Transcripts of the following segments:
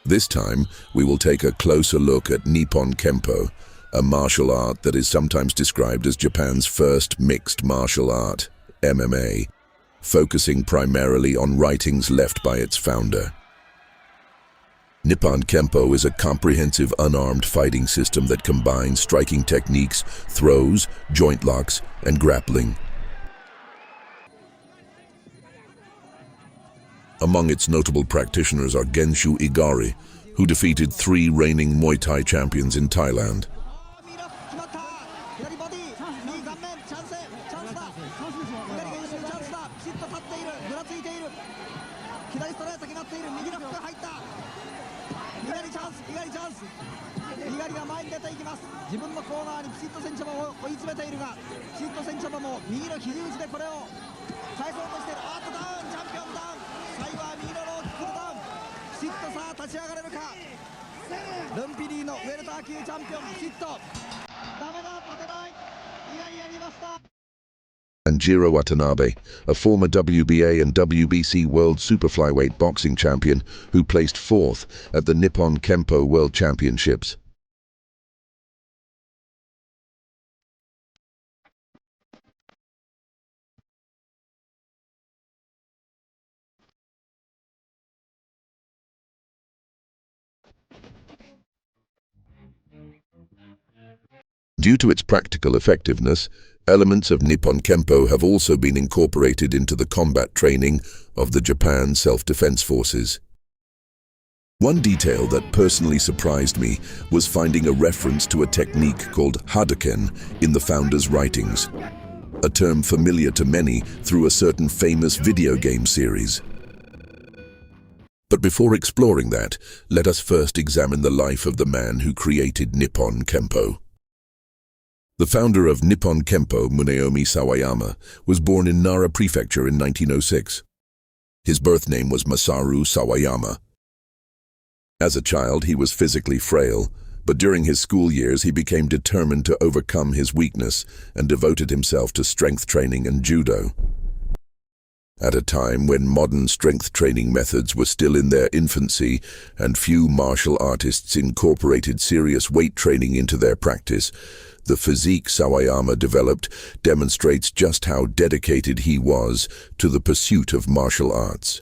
This time, we will take a closer look at Nippon Kempo, a martial art that is sometimes described as Japan's first mixed martial art, MMA, focusing primarily on writings left by its founder. Nippon Kempo is a comprehensive unarmed fighting system that combines striking techniques, throws, joint locks, and grappling. Among its notable practitioners are Genshu Igari, who defeated 3 reigning Muay Thai champions in Thailand. And Jiro Watanabe, a former WBA and WBC World Super Flyweight boxing champion who placed 4th at the Nippon Kempo World Championships. Due to its practical effectiveness, elements of Nippon Kempo have also been incorporated into the combat training of the Japan Self-Defense Forces. One detail that personally surprised me was finding a reference to a technique called Hadouken in the founder's writings, a term familiar to many through a certain famous video game series. But before exploring that, let us first examine the life of the man who created Nippon Kempo. The founder of Nippon Kempo, Muneomi Sawayama, was born in Nara Prefecture in 1906. His birth name was Masaru Sawayama. As a child, he was physically frail, but during his school years he became determined to overcome his weakness and devoted himself to strength training and judo. At a time when modern strength training methods were still in their infancy and few martial artists incorporated serious weight training into their practice, the physique Sawayama developed demonstrates just how dedicated he was to the pursuit of martial arts.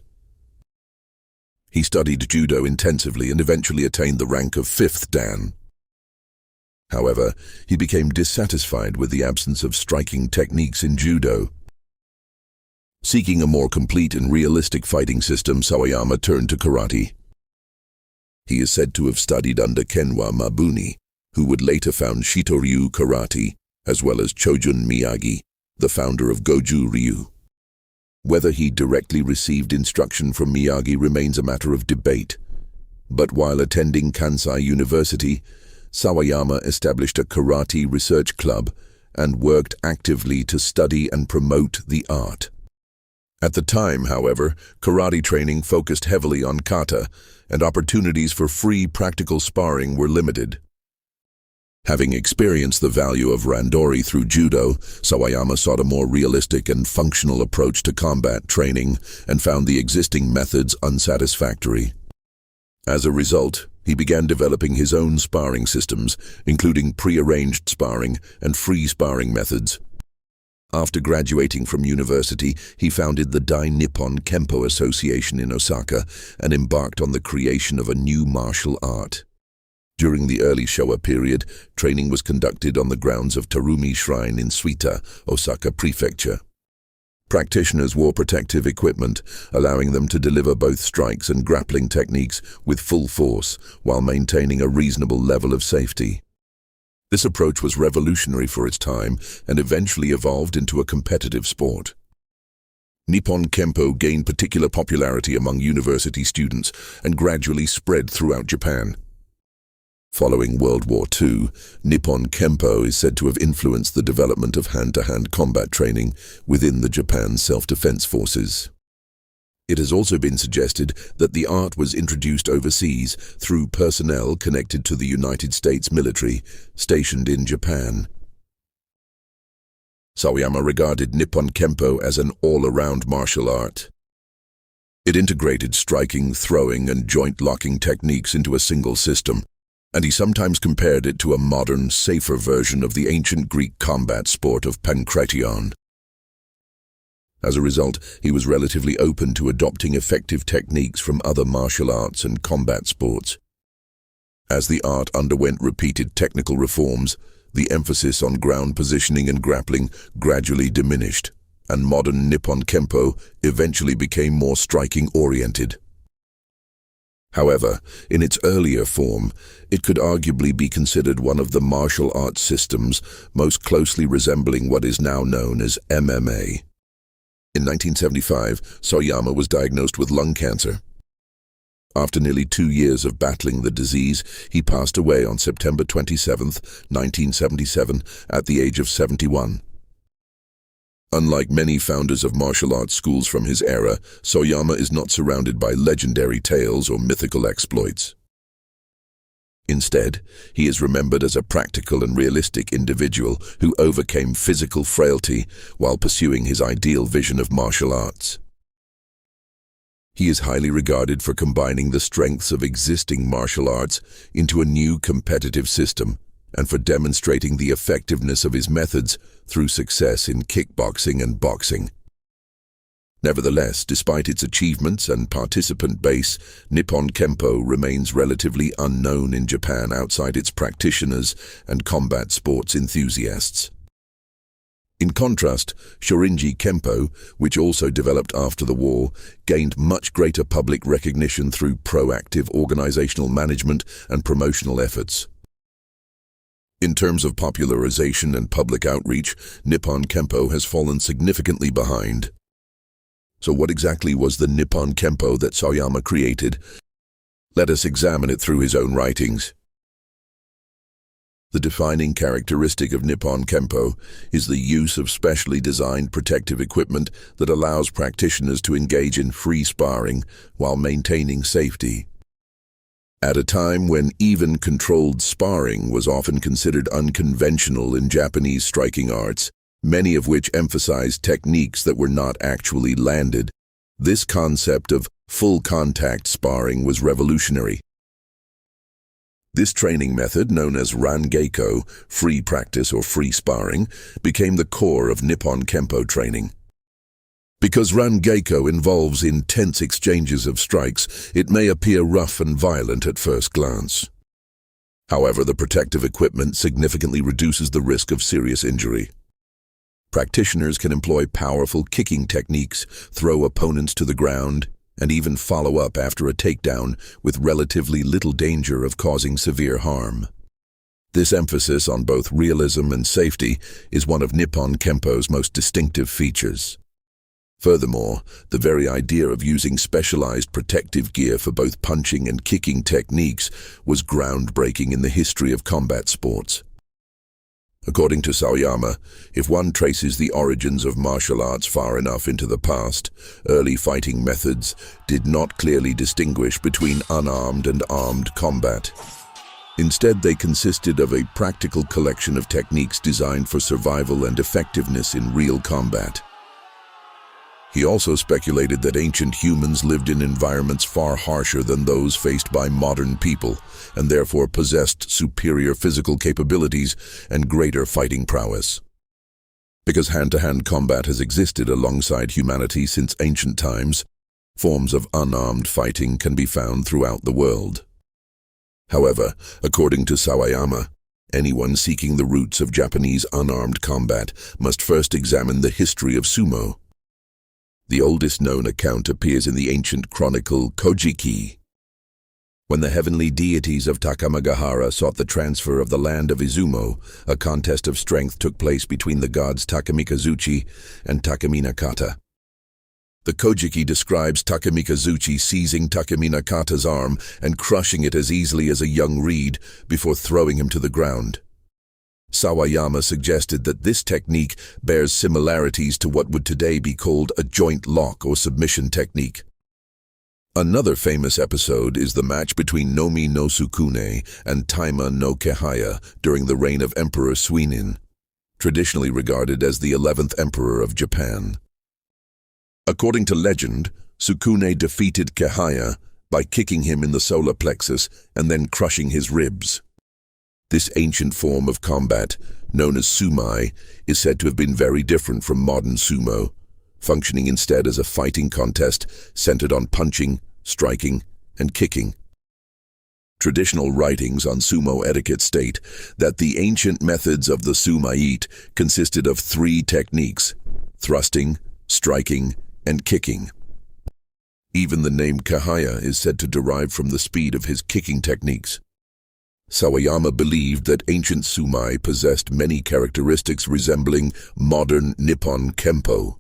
He studied judo intensively and eventually attained the rank of 5th Dan. However, he became dissatisfied with the absence of striking techniques in judo. Seeking a more complete and realistic fighting system, Sawayama turned to karate. He is said to have studied under Kenwa Mabuni, who would later found Shitoryu Karate, as well as Chojun Miyagi, the founder of Goju Ryu. Whether he directly received instruction from Miyagi remains a matter of debate, but while attending Kansai University, Sawayama established a karate research club and worked actively to study and promote the art. At the time, however, karate training focused heavily on kata, and opportunities for free practical sparring were limited. Having experienced the value of randori through judo, Sawayama sought a more realistic and functional approach to combat training and found the existing methods unsatisfactory. As a result, he began developing his own sparring systems, including pre-arranged sparring and free sparring methods. After graduating from university, he founded the Dai Nippon Kempo Association in Osaka and embarked on the creation of a new martial art. During the early Showa period, training was conducted on the grounds of Tarumi Shrine in Suita, Osaka Prefecture. Practitioners wore protective equipment, allowing them to deliver both strikes and grappling techniques with full force while maintaining a reasonable level of safety. This approach was revolutionary for its time and eventually evolved into a competitive sport. Nippon Kempo gained particular popularity among university students and gradually spread throughout Japan. Following World War II, Nippon Kempo is said to have influenced the development of hand-to-hand combat training within the Japan Self-Defense Forces. It has also been suggested that the art was introduced overseas through personnel connected to the United States military stationed in Japan. Sawayama regarded Nippon Kempo as an all-around martial art. It integrated striking, throwing, and joint-locking techniques into a single system, and he sometimes compared it to a modern, safer version of the ancient Greek combat sport of pankration. As a result, he was relatively open to adopting effective techniques from other martial arts and combat sports. As the art underwent repeated technical reforms, the emphasis on ground positioning and grappling gradually diminished, and modern Nippon Kempo eventually became more striking-oriented. However, in its earlier form, it could arguably be considered one of the martial arts systems most closely resembling what is now known as MMA. In 1975, Sawayama was diagnosed with lung cancer. After nearly 2 years of battling the disease, he passed away on September 27, 1977, at the age of 71. Unlike many founders of martial arts schools from his era, Sawayama is not surrounded by legendary tales or mythical exploits. Instead, he is remembered as a practical and realistic individual who overcame physical frailty while pursuing his ideal vision of martial arts. He is highly regarded for combining the strengths of existing martial arts into a new competitive system, and for demonstrating the effectiveness of his methods through success in kickboxing and boxing. Nevertheless, despite its achievements and participant base, Nippon Kempo remains relatively unknown in Japan outside its practitioners and combat sports enthusiasts. In contrast, Shorinji Kempo, which also developed after the war, gained much greater public recognition through proactive organizational management and promotional efforts. In terms of popularization and public outreach, Nippon Kempo has fallen significantly behind. So what exactly was the Nippon Kempo that Sawayama created? Let us examine it through his own writings. The defining characteristic of Nippon Kempo is the use of specially designed protective equipment that allows practitioners to engage in free sparring while maintaining safety. At a time when even controlled sparring was often considered unconventional in Japanese striking arts, many of which emphasized techniques that were not actually landed, this concept of full-contact sparring was revolutionary. This training method, known as Ran-Geiko, free practice or free sparring, became the core of Nippon Kempo training. Because Ran-Geiko involves intense exchanges of strikes, it may appear rough and violent at first glance. However, the protective equipment significantly reduces the risk of serious injury. Practitioners can employ powerful kicking techniques, throw opponents to the ground, and even follow up after a takedown with relatively little danger of causing severe harm. This emphasis on both realism and safety is one of Nippon Kempo's most distinctive features. Furthermore, the very idea of using specialized protective gear for both punching and kicking techniques was groundbreaking in the history of combat sports. According to Sawayama, if one traces the origins of martial arts far enough into the past, early fighting methods did not clearly distinguish between unarmed and armed combat. Instead, they consisted of a practical collection of techniques designed for survival and effectiveness in real combat. He also speculated that ancient humans lived in environments far harsher than those faced by modern people, and therefore possessed superior physical capabilities and greater fighting prowess. Because hand-to-hand combat has existed alongside humanity since ancient times, forms of unarmed fighting can be found throughout the world. However, according to Sawayama, anyone seeking the roots of Japanese unarmed combat must first examine the history of sumo. The oldest known account appears in the ancient chronicle Kojiki. When the heavenly deities of Takamagahara sought the transfer of the land of Izumo, a contest of strength took place between the gods Takamikazuchi and Takamina-Kata. The Kojiki describes Takamikazuchi seizing Takamina-Kata's arm and crushing it as easily as a young reed before throwing him to the ground. Sawayama suggested that this technique bears similarities to what would today be called a joint lock or submission technique. Another famous episode is the match between Nomi no Sukune and Taima no Kehaya during the reign of Emperor Suinin, traditionally regarded as the 11th emperor of Japan. According to legend, Sukune defeated Kehaya by kicking him in the solar plexus and then crushing his ribs. This ancient form of combat, known as sumai, is said to have been very different from modern sumo, functioning instead as a fighting contest centered on punching, striking, and kicking. Traditional writings on sumo etiquette state that the ancient methods of the sumaiite consisted of 3 techniques: thrusting, striking, and kicking. Even the name Kehaya is said to derive from the speed of his kicking techniques. Sawayama believed that ancient sumai possessed many characteristics resembling modern Nippon Kempo.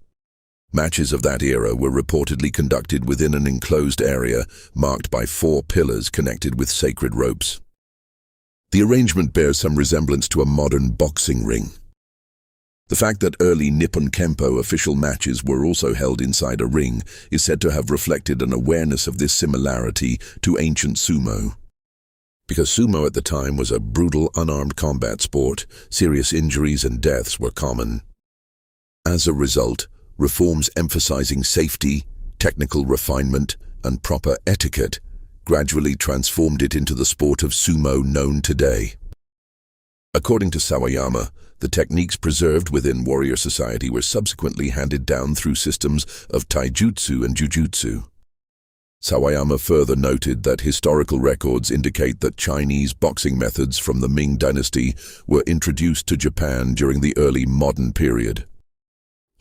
Matches of that era were reportedly conducted within an enclosed area marked by 4 pillars connected with sacred ropes. The arrangement bears some resemblance to a modern boxing ring. The fact that early Nippon Kempo official matches were also held inside a ring is said to have reflected an awareness of this similarity to ancient sumo. Because sumo at the time was a brutal, unarmed combat sport, serious injuries and deaths were common. As a result, reforms emphasizing safety, technical refinement, and proper etiquette gradually transformed it into the sport of sumo known today. According to Sawayama, the techniques preserved within warrior society were subsequently handed down through systems of taijutsu and jujutsu. Sawayama further noted that historical records indicate that Chinese boxing methods from the Ming dynasty were introduced to Japan during the early modern period.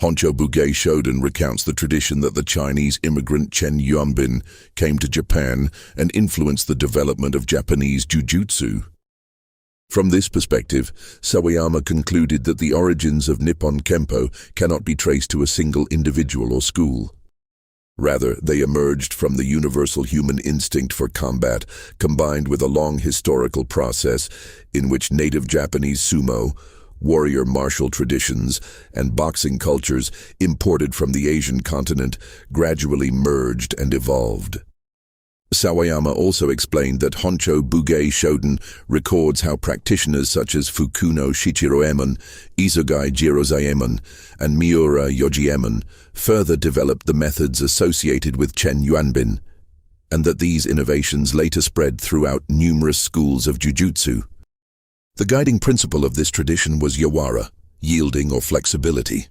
Honcho Bugei Shoden recounts the tradition that the Chinese immigrant Chen Yuanbin came to Japan and influenced the development of Japanese jujutsu. From this perspective, Sawayama concluded that the origins of Nippon Kempo cannot be traced to a single individual or school. Rather, they emerged from the universal human instinct for combat, combined with a long historical process in which native Japanese sumo, warrior martial traditions, and boxing cultures imported from the Asian continent gradually merged and evolved. Sawayama also explained that Honcho Bugei Shoden records how practitioners such as Fukuno Shichiroemon, Isogai Jirozaemon, and Miura Yojiemon further developed the methods associated with Chen Yuanbin, and that these innovations later spread throughout numerous schools of jujutsu. The guiding principle of this tradition was yawara, yielding or flexibility.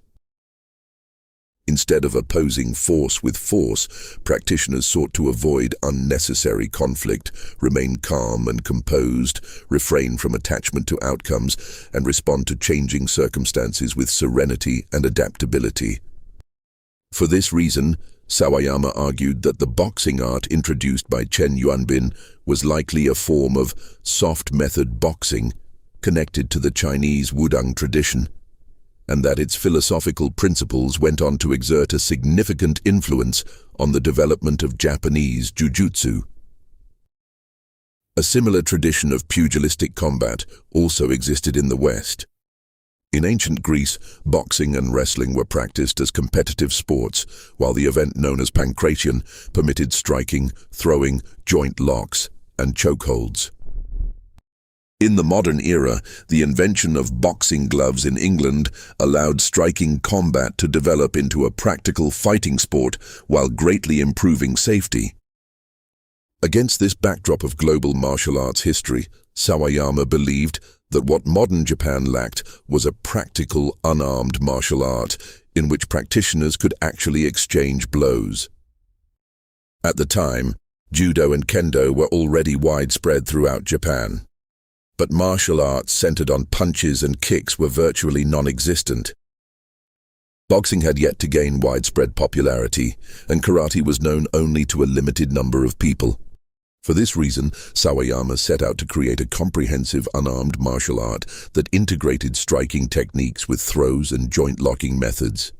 Instead of opposing force with force, practitioners sought to avoid unnecessary conflict, remain calm and composed, refrain from attachment to outcomes, and respond to changing circumstances with serenity and adaptability. For this reason, Sawayama argued that the boxing art introduced by Chen Yuanbin was likely a form of soft method boxing connected to the Chinese Wudang tradition, and that its philosophical principles went on to exert a significant influence on the development of Japanese jujutsu. A similar tradition of pugilistic combat also existed in the West. In ancient Greece, boxing and wrestling were practiced as competitive sports, while the event known as pankration permitted striking, throwing, joint locks, and chokeholds. In the modern era, the invention of boxing gloves in England allowed striking combat to develop into a practical fighting sport while greatly improving safety. Against this backdrop of global martial arts history, Sawayama believed that what modern Japan lacked was a practical, unarmed martial art in which practitioners could actually exchange blows. At the time, judo and kendo were already widespread throughout Japan. But martial arts centered on punches and kicks were virtually non-existent. Boxing had yet to gain widespread popularity, and karate was known only to a limited number of people. For this reason, Sawayama set out to create a comprehensive unarmed martial art that integrated striking techniques with throws and joint-locking methods.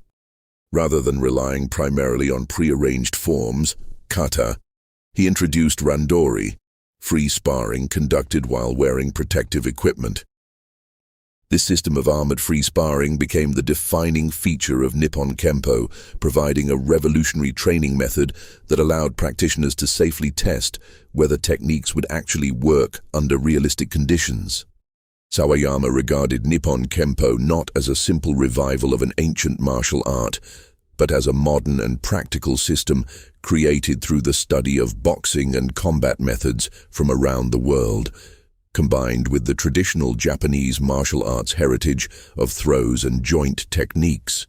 Rather than relying primarily on prearranged forms, kata, he introduced randori, free sparring conducted while wearing protective equipment. This system of armored free sparring became the defining feature of Nippon Kempo, providing a revolutionary training method that allowed practitioners to safely test whether techniques would actually work under realistic conditions. Sawayama regarded Nippon Kempo not as a simple revival of an ancient martial art, but as a modern and practical system created through the study of boxing and combat methods from around the world, combined with the traditional Japanese martial arts heritage of throws and joint techniques.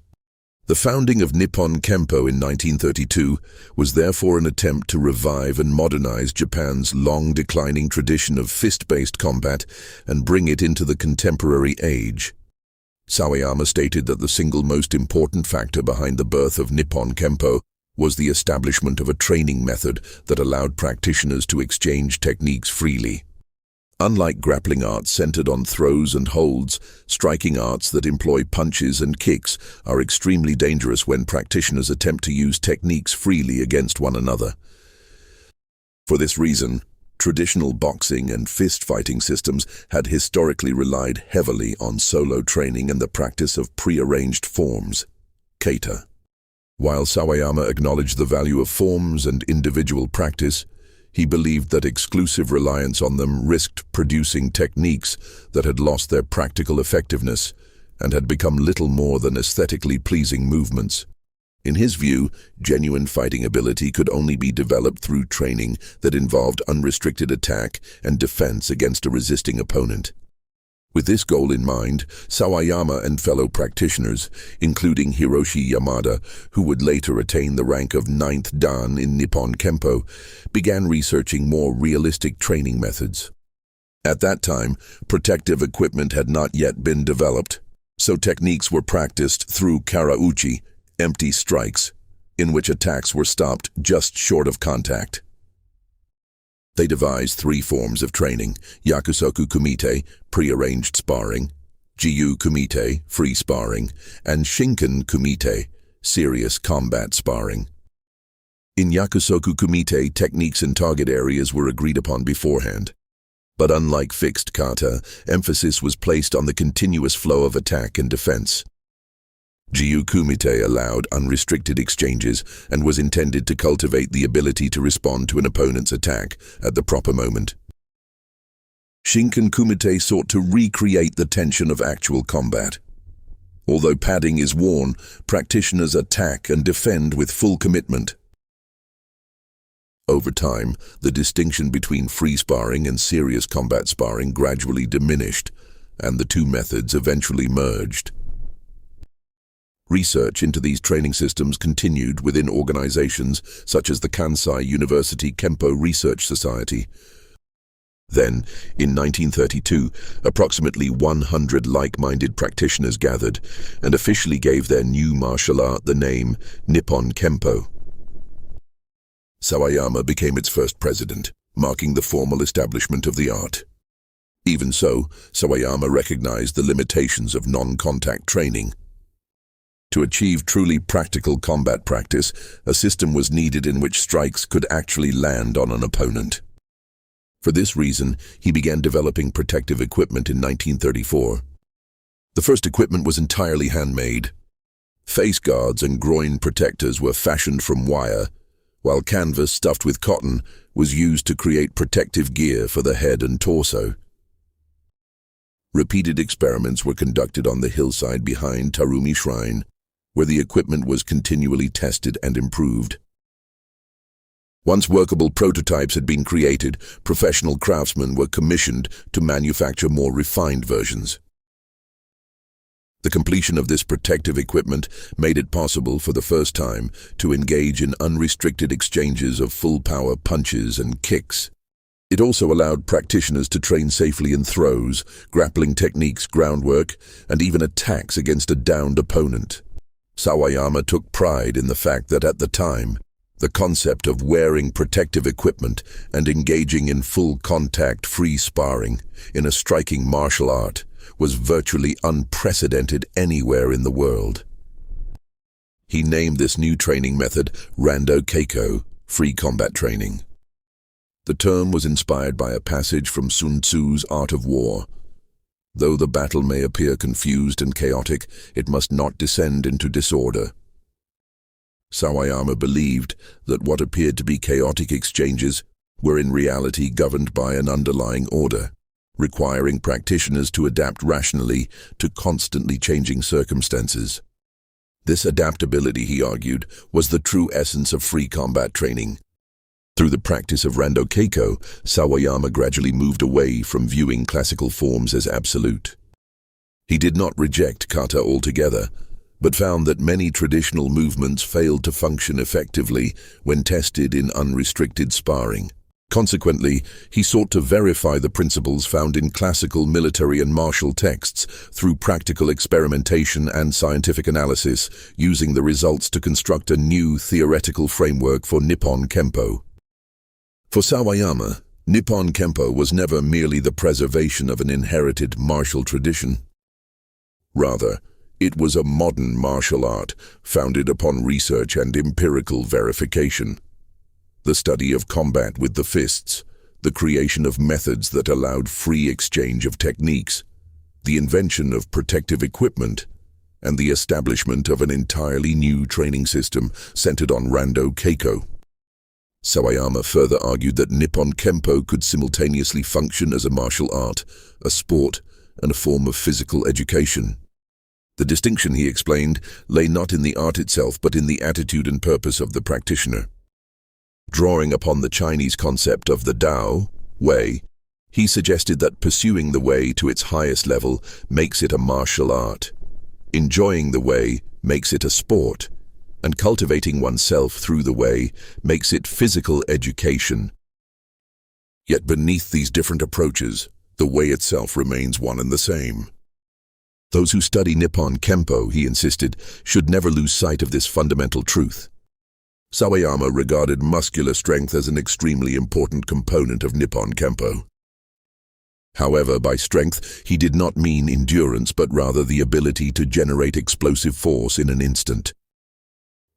The founding of Nippon Kempo in 1932 was therefore an attempt to revive and modernize Japan's long-declining tradition of fist-based combat and bring it into the contemporary age. Sawayama stated that the single most important factor behind the birth of Nippon Kempo was the establishment of a training method that allowed practitioners to exchange techniques freely. Unlike grappling arts centered on throws and holds, striking arts that employ punches and kicks are extremely dangerous when practitioners attempt to use techniques freely against one another. For this reason, traditional boxing and fist-fighting systems had historically relied heavily on solo training and the practice of prearranged forms, kata. While Sawayama acknowledged the value of forms and individual practice, he believed that exclusive reliance on them risked producing techniques that had lost their practical effectiveness and had become little more than aesthetically pleasing movements. In his view, genuine fighting ability could only be developed through training that involved unrestricted attack and defense against a resisting opponent. With this goal in mind, Sawayama and fellow practitioners, including Hiroshi Yamada, who would later attain the rank of 9th Dan in Nippon Kempo, began researching more realistic training methods. At that time, protective equipment had not yet been developed, so techniques were practiced through karauchi, empty strikes, in which attacks were stopped just short of contact. They devised 3 forms of training: Yakusoku Kumite, prearranged sparring; Jiu Kumite, free sparring; and Shinken Kumite, serious combat sparring. In Yakusoku Kumite, techniques and target areas were agreed upon beforehand. But unlike fixed kata, emphasis was placed on the continuous flow of attack and defense. Jiu Kumite allowed unrestricted exchanges and was intended to cultivate the ability to respond to an opponent's attack at the proper moment. Shinken Kumite sought to recreate the tension of actual combat. Although padding is worn, practitioners attack and defend with full commitment. Over time, the distinction between free sparring and serious combat sparring gradually diminished, and the two methods eventually merged. Research into these training systems continued within organizations such as the Kansai University Kempo Research Society. Then, in 1932, approximately 100 like-minded practitioners gathered and officially gave their new martial art the name Nippon Kempo. Sawayama became its first president, marking the formal establishment of the art. Even so, Sawayama recognized the limitations of non-contact training. To achieve truly practical combat practice, a system was needed in which strikes could actually land on an opponent. For this reason, he began developing protective equipment in 1934. The first equipment was entirely handmade. Face guards and groin protectors were fashioned from wire, while canvas stuffed with cotton was used to create protective gear for the head and torso. Repeated experiments were conducted on the hillside behind Tarumi Shrine, where the equipment was continually tested and improved. Once workable prototypes had been created, professional craftsmen were commissioned to manufacture more refined versions. The completion of this protective equipment made it possible for the first time to engage in unrestricted exchanges of full-power punches and kicks. It also allowed practitioners to train safely in throws, grappling techniques, groundwork, and even attacks against a downed opponent. Sawayama took pride in the fact that at the time, the concept of wearing protective equipment and engaging in full-contact free sparring in a striking martial art was virtually unprecedented anywhere in the world. He named this new training method Ran-Geiko, free combat training. The term was inspired by a passage from Sun Tzu's Art of War. Though the battle may appear confused and chaotic, it must not descend into disorder. Sawayama believed that what appeared to be chaotic exchanges were in reality governed by an underlying order, requiring practitioners to adapt rationally to constantly changing circumstances. This adaptability, he argued, was the true essence of free combat training. Through the practice of Ran-Geiko, Sawayama gradually moved away from viewing classical forms as absolute. He did not reject kata altogether, but found that many traditional movements failed to function effectively when tested in unrestricted sparring. Consequently, he sought to verify the principles found in classical military and martial texts through practical experimentation and scientific analysis, using the results to construct a new theoretical framework for Nippon Kempo. For Sawayama, Nippon Kempo was never merely the preservation of an inherited martial tradition. Rather, it was a modern martial art founded upon research and empirical verification. The study of combat with the fists, the creation of methods that allowed free exchange of techniques, the invention of protective equipment, and the establishment of an entirely new training system centered on Ran-Geiko. Sawayama further argued that Nippon Kempo could simultaneously function as a martial art, a sport, and a form of physical education. The distinction, he explained, lay not in the art itself but in the attitude and purpose of the practitioner. Drawing upon the Chinese concept of the Tao, way, he suggested that pursuing the way to its highest level makes it a martial art. Enjoying the way makes it a sport, and cultivating oneself through the way makes it physical education. Yet beneath these different approaches, the way itself remains one and the same. Those who study Nippon Kempo, he insisted, should never lose sight of this fundamental truth. Sawayama regarded muscular strength as an extremely important component of Nippon Kempo. However, by strength, he did not mean endurance, but rather the ability to generate explosive force in an instant.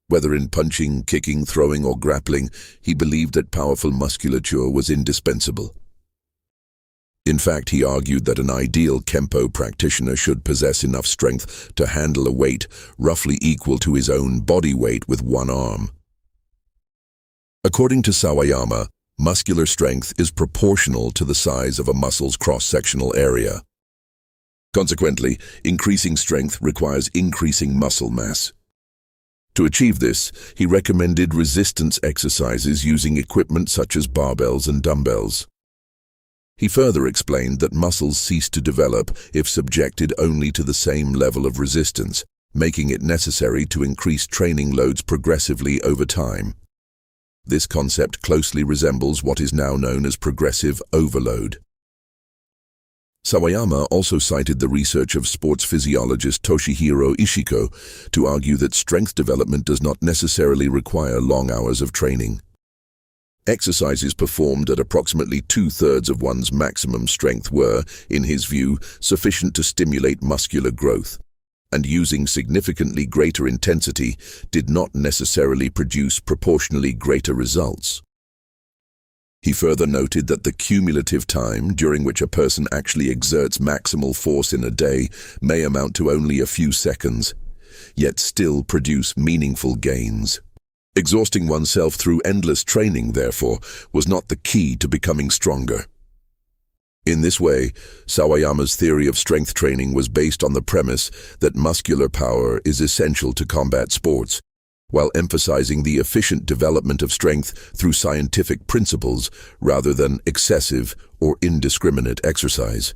Whether in punching, kicking, throwing, or grappling, he believed that powerful musculature was indispensable. In fact, he argued that an ideal Kempo practitioner should possess enough strength to handle a weight roughly equal to his own body weight with one arm. According to Sawayama, muscular strength is proportional to the size of a muscle's cross-sectional area. Consequently, increasing strength requires increasing muscle mass. To achieve this, he recommended resistance exercises using equipment such as barbells and dumbbells. He further explained that muscles cease to develop if subjected only to the same level of resistance, making it necessary to increase training loads progressively over time. This concept closely resembles what is now known as progressive overload. Sawayama also cited the research of sports physiologist Toshihiro Ishiko to argue that strength development does not necessarily require long hours of training. Exercises performed at approximately 2/3 of one's maximum strength were, in his view, sufficient to stimulate muscular growth, and using significantly greater intensity did not necessarily produce proportionally greater results. He further noted that the cumulative time during which a person actually exerts maximal force in a day may amount to only a few seconds, yet still produce meaningful gains. Exhausting oneself through endless training, therefore, was not the key to becoming stronger. In this way, Sawayama's theory of strength training was based on the premise that muscular power is essential to combat sports, while emphasizing the efficient development of strength through scientific principles rather than excessive or indiscriminate exercise.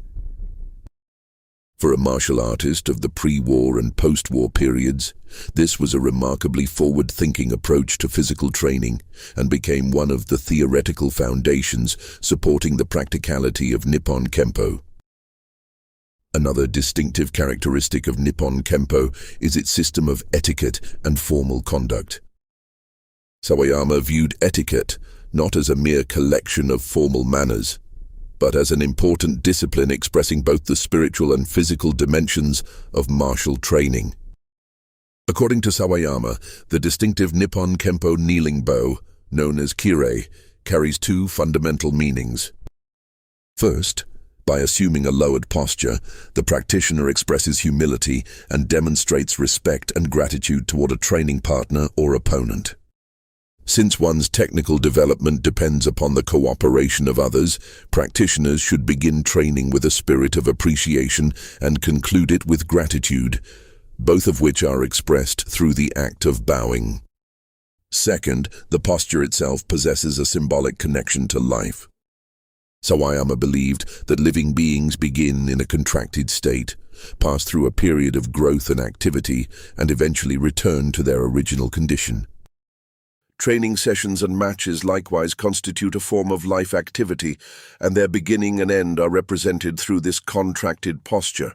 For a martial artist of the pre-war and post-war periods, this was a remarkably forward-thinking approach to physical training and became one of the theoretical foundations supporting the practicality of Nippon Kempo. Another distinctive characteristic of Nippon Kempo is its system of etiquette and formal conduct. Sawayama viewed etiquette not as a mere collection of formal manners, but as an important discipline expressing both the spiritual and physical dimensions of martial training. According to Sawayama, the distinctive Nippon Kempo kneeling bow, known as kirei, carries two fundamental meanings. First, by assuming a lowered posture, the practitioner expresses humility and demonstrates respect and gratitude toward a training partner or opponent. Since one's technical development depends upon the cooperation of others, practitioners should begin training with a spirit of appreciation and conclude it with gratitude, both of which are expressed through the act of bowing. Second, the posture itself possesses a symbolic connection to life. Sawayama believed that living beings begin in a contracted state, pass through a period of growth and activity, and eventually return to their original condition. Training sessions and matches likewise constitute a form of life activity, and their beginning and end are represented through this contracted posture.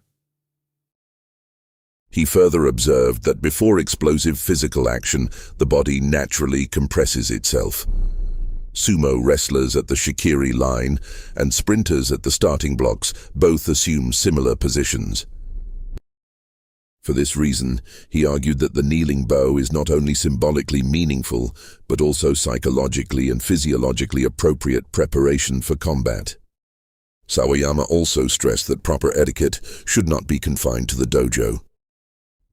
He further observed that before explosive physical action, the body naturally compresses itself. Sumo wrestlers at the shikiri line and sprinters at the starting blocks both assume similar positions. For this reason, he argued that the kneeling bow is not only symbolically meaningful, but also psychologically and physiologically appropriate preparation for combat. Sawayama also stressed that proper etiquette should not be confined to the dojo.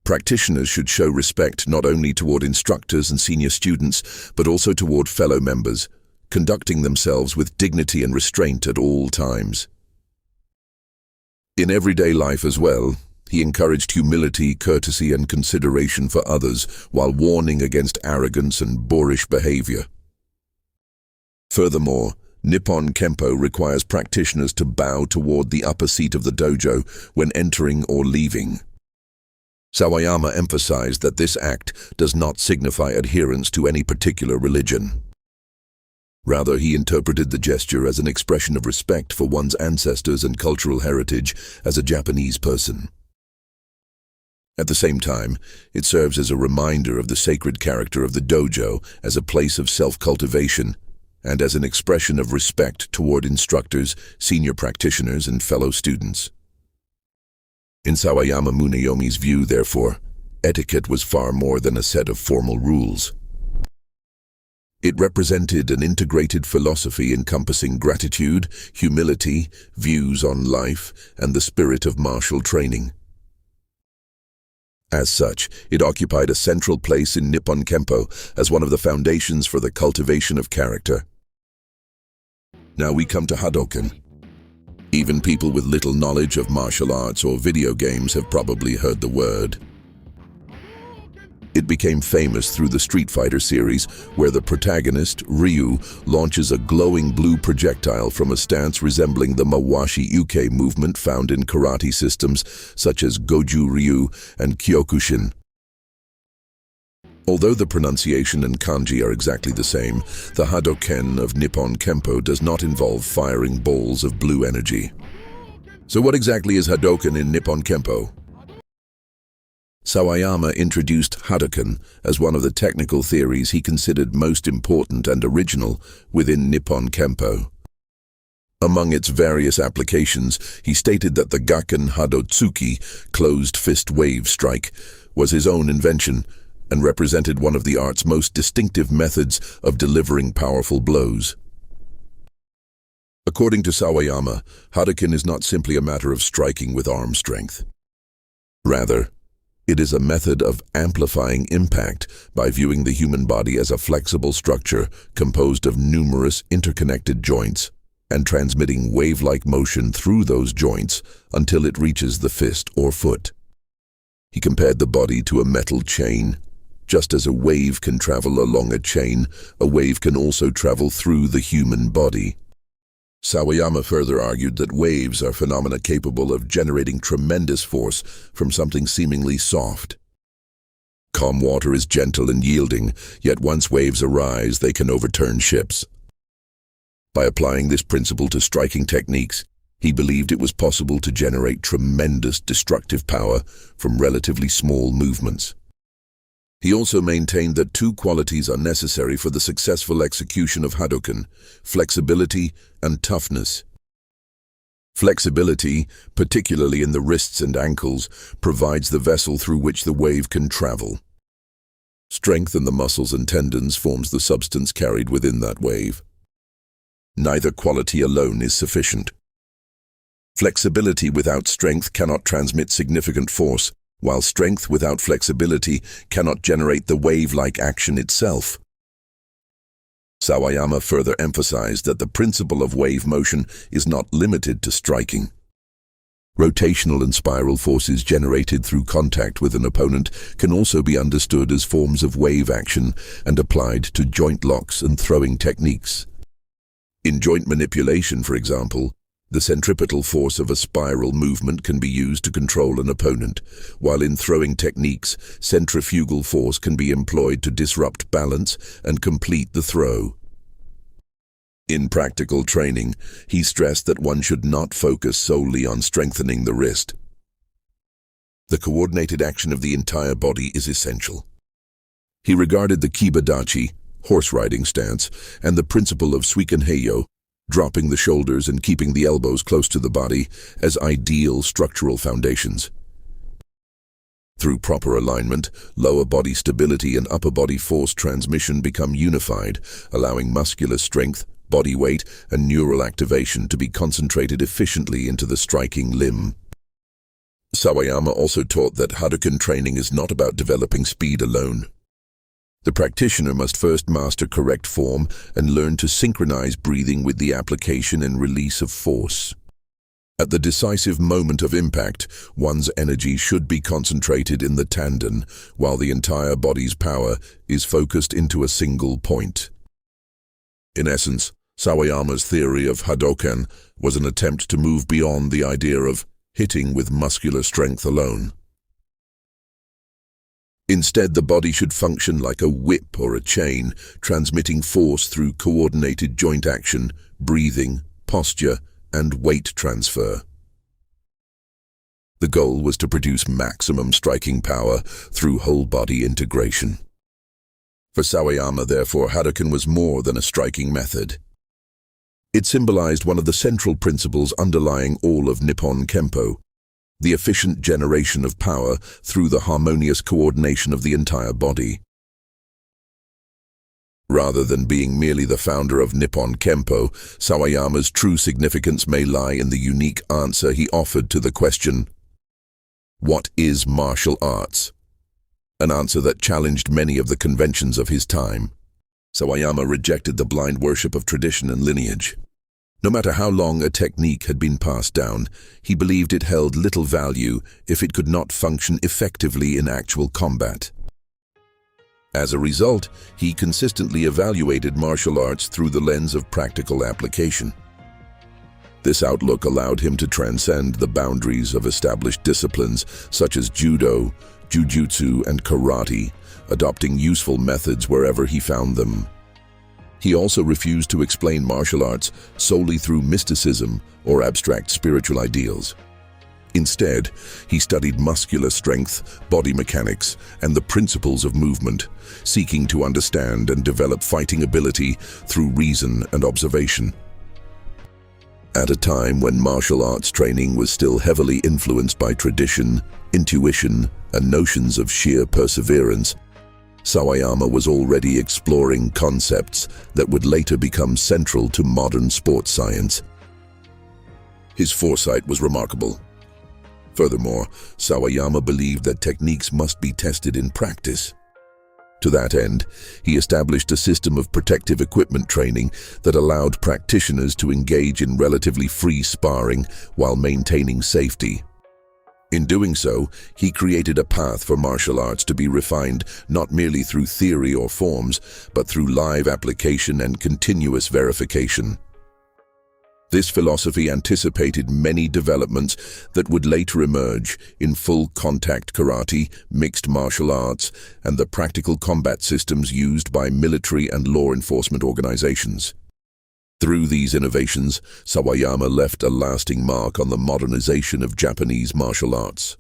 Practitioners should show respect not only toward instructors and senior students, but also toward fellow members, conducting themselves with dignity and restraint at all times. In everyday life as well, he encouraged humility, courtesy, and consideration for others, while warning against arrogance and boorish behavior. Furthermore, Nippon Kempo requires practitioners to bow toward the upper seat of the dojo when entering or leaving. Sawayama emphasized that this act does not signify adherence to any particular religion. Rather, he interpreted the gesture as an expression of respect for one's ancestors and cultural heritage as a Japanese person. At the same time, it serves as a reminder of the sacred character of the dojo as a place of self-cultivation and as an expression of respect toward instructors, senior practitioners, and fellow students. In Sawayama Muneomi's view, therefore, etiquette was far more than a set of formal rules. It represented an integrated philosophy encompassing gratitude, humility, views on life, and the spirit of martial training. As such, it occupied a central place in Nippon Kempo as one of the foundations for the cultivation of character. Now we come to Hadouken. Even people with little knowledge of martial arts or video games have probably heard the word. It became famous through the Street Fighter series, where the protagonist, Ryu, launches a glowing blue projectile from a stance resembling the Mawashi Uke movement found in karate systems such as Goju Ryu and Kyokushin. Although the pronunciation and kanji are exactly the same, the Hadouken of Nippon Kempo does not involve firing balls of blue energy. So what exactly is Hadouken in Nippon Kempo? Sawayama introduced Hadouken as one of the technical theories he considered most important and original within Nippon Kempo. Among its various applications, he stated that the Gakken Hadotsuki, closed fist wave strike, was his own invention and represented one of the art's most distinctive methods of delivering powerful blows. According to Sawayama, Hadouken is not simply a matter of striking with arm strength. Rather, it is a method of amplifying impact by viewing the human body as a flexible structure composed of numerous interconnected joints and transmitting wave-like motion through those joints until it reaches the fist or foot. He compared the body to a metal chain. Just as a wave can travel along a chain, a wave can also travel through the human body. Sawayama further argued that waves are phenomena capable of generating tremendous force from something seemingly soft. Calm water is gentle and yielding, yet once waves arise, they can overturn ships. By applying this principle to striking techniques, he believed it was possible to generate tremendous destructive power from relatively small movements. He also maintained that two qualities are necessary for the successful execution of Hadouken: flexibility and toughness. Flexibility, particularly in the wrists and ankles, provides the vessel through which the wave can travel. Strength in the muscles and tendons forms the substance carried within that wave. Neither quality alone is sufficient. Flexibility without strength cannot transmit significant force, while strength without flexibility cannot generate the wave-like action itself. Sawayama further emphasized that the principle of wave motion is not limited to striking. Rotational and spiral forces generated through contact with an opponent can also be understood as forms of wave action and applied to joint locks and throwing techniques. In joint manipulation, for example, the centripetal force of a spiral movement can be used to control an opponent, while in throwing techniques, centrifugal force can be employed to disrupt balance and complete the throw. In practical training, he stressed that one should not focus solely on strengthening the wrist. The coordinated action of the entire body is essential. He regarded the kibadachi, horse riding stance, and the principle of suikanheiyo, dropping the shoulders and keeping the elbows close to the body, as ideal structural foundations. Through proper alignment, lower body stability and upper body force transmission become unified, allowing muscular strength, body weight, and neural activation to be concentrated efficiently into the striking limb. Sawayama also taught that Hadouken training is not about developing speed alone. The practitioner must first master correct form and learn to synchronize breathing with the application and release of force. At the decisive moment of impact, one's energy should be concentrated in the tanden, while the entire body's power is focused into a single point. In essence, Sawayama's theory of Hadouken was an attempt to move beyond the idea of hitting with muscular strength alone. Instead, the body should function like a whip or a chain, transmitting force through coordinated joint action, breathing, posture, and weight transfer. The goal was to produce maximum striking power through whole-body integration. For Sawayama, therefore, Hadouken was more than a striking method. It symbolized one of the central principles underlying all of Nippon Kempo, the efficient generation of power through the harmonious coordination of the entire body. Rather than being merely the founder of Nippon Kempo, Sawayama's true significance may lie in the unique answer he offered to the question, "What is martial arts?" An answer that challenged many of the conventions of his time. Sawayama rejected the blind worship of tradition and lineage. No matter how long a technique had been passed down, he believed it held little value if it could not function effectively in actual combat. As a result, he consistently evaluated martial arts through the lens of practical application. This outlook allowed him to transcend the boundaries of established disciplines such as judo, jujutsu, and karate, adopting useful methods wherever he found them. He also refused to explain martial arts solely through mysticism or abstract spiritual ideals. Instead, he studied muscular strength, body mechanics, and the principles of movement, seeking to understand and develop fighting ability through reason and observation. At a time when martial arts training was still heavily influenced by tradition, intuition, and notions of sheer perseverance, Sawayama was already exploring concepts that would later become central to modern sports science. His foresight was remarkable. Furthermore, Sawayama believed that techniques must be tested in practice. To that end, he established a system of protective equipment training that allowed practitioners to engage in relatively free sparring while maintaining safety. In doing so, he created a path for martial arts to be refined not merely through theory or forms, but through live application and continuous verification. This philosophy anticipated many developments that would later emerge in full-contact karate, mixed martial arts, and the practical combat systems used by military and law enforcement organizations. Through these innovations, Sawayama left a lasting mark on the modernization of Japanese martial arts.